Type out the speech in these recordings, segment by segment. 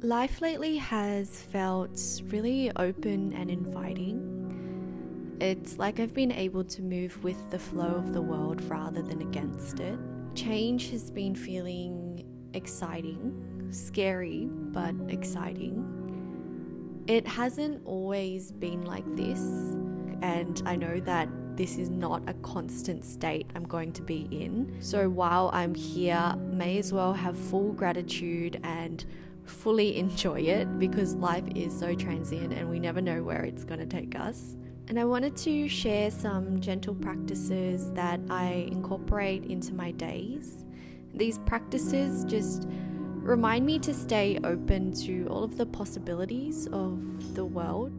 Life lately has felt really open and inviting. It's like I've been able to move with the flow of the world rather than against it. Change has been feeling exciting, scary, but exciting. It hasn't always been like this, and I know that this is not a constant state I'm going to be in. So while I'm here, may as well have full gratitude and fully enjoy it, because life is so transient and we never know where it's going to take us. And I wanted to share some gentle practices that I incorporate into my days. These practices just remind me to stay open to all of the possibilities of the world.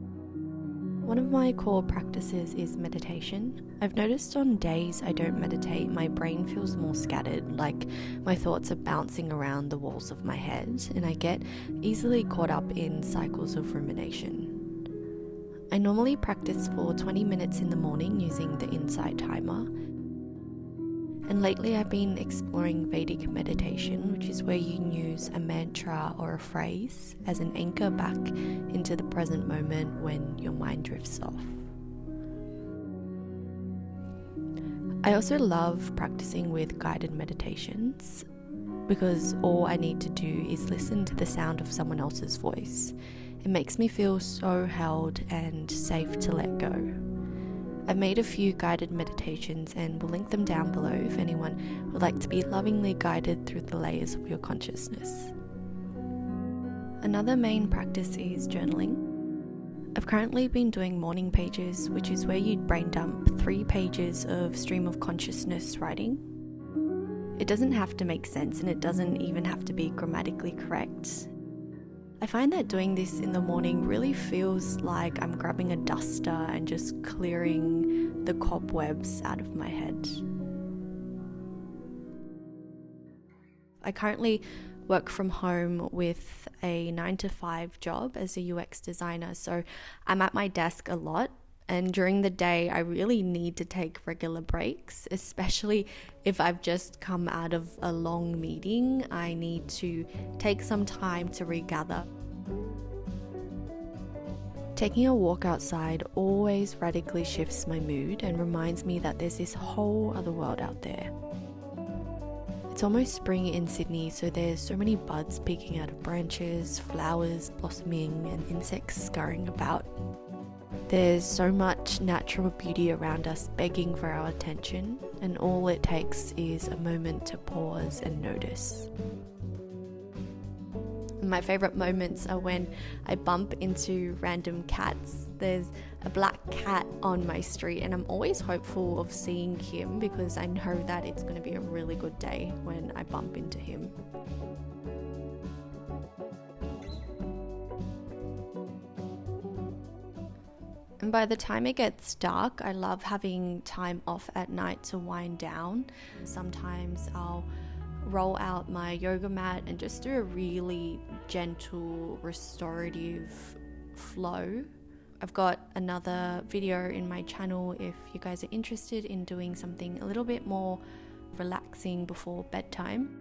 One of my core practices is meditation. I've noticed on days I don't meditate, my brain feels more scattered, like my thoughts are bouncing around the walls of my head, and I get easily caught up in cycles of rumination. I normally practice for 20 minutes in the morning using the Insight timer. And lately I've been exploring Vedic meditation, which is where you use a mantra or a phrase as an anchor back into the present moment when your mind drifts off. I also love practicing with guided meditations because all I need to do is listen to the sound of someone else's voice. It makes me feel so held and safe to let go. I've made a few guided meditations and will link them down below if anyone would like to be lovingly guided through the layers of your consciousness. Another main practice is journaling. I've currently been doing morning pages, which is where you brain dump 3 pages of stream of consciousness writing. It doesn't have to make sense, and it doesn't even have to be grammatically correct. I find that doing this in the morning really feels like I'm grabbing a duster and just clearing the cobwebs out of my head. I currently work from home with a 9-to-5 job as a UX designer, so I'm at my desk a lot. And during the day, I really need to take regular breaks, especially if I've just come out of a long meeting. I need to take some time to regather. Taking a walk outside always radically shifts my mood and reminds me that there's this whole other world out there. It's almost spring in Sydney, so there's so many buds peeking out of branches, flowers blossoming, and insects scurrying about. There's so much natural beauty around us begging for our attention, and all it takes is a moment to pause and notice. My favourite moments are when I bump into random cats. There's a black cat on my street and I'm always hopeful of seeing him because I know that it's going to be a really good day when I bump into him. And by the time it gets dark, I love having time off at night to wind down. Sometimes I'll roll out my yoga mat and just do a really gentle, restorative flow. I've got another video in my channel if you guys are interested in doing something a little bit more relaxing before bedtime.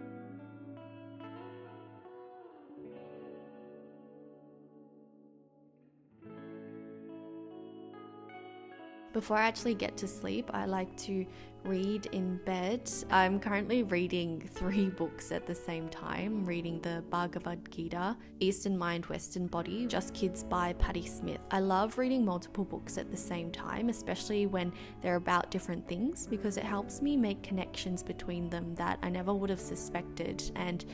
Before I actually get to sleep, I like to read in bed. I'm currently reading 3 books at the same time, reading the Bhagavad Gita, Eastern Mind, Western Body, Just Kids by Patti Smith. I love reading multiple books at the same time, especially when they're about different things, because it helps me make connections between them that I never would have suspected. And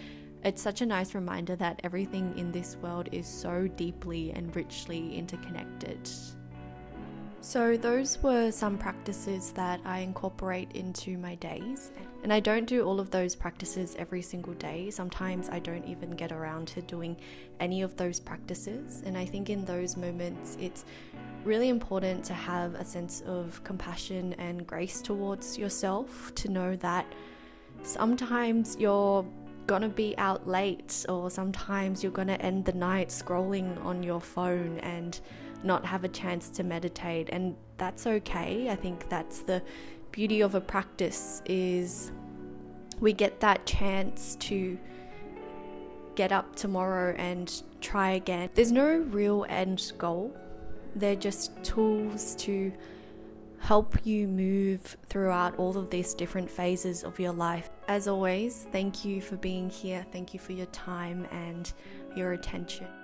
it's such a nice reminder that everything in this world is so deeply and richly interconnected. So those were some practices that I incorporate into my days, and I don't do all of those practices every single day. Sometimes I don't even get around to doing any of those practices, and I think in those moments it's really important to have a sense of compassion and grace towards yourself, to know that sometimes you're gonna be out late, or sometimes you're gonna end the night scrolling on your phone and not have a chance to meditate, and that's okay. I think that's the beauty of a practice, is we get that chance to get up tomorrow and try again. There's no real end goal. They're just tools to help you move throughout all of these different phases of your life. As always, thank you for being here. Thank you for your time and your attention.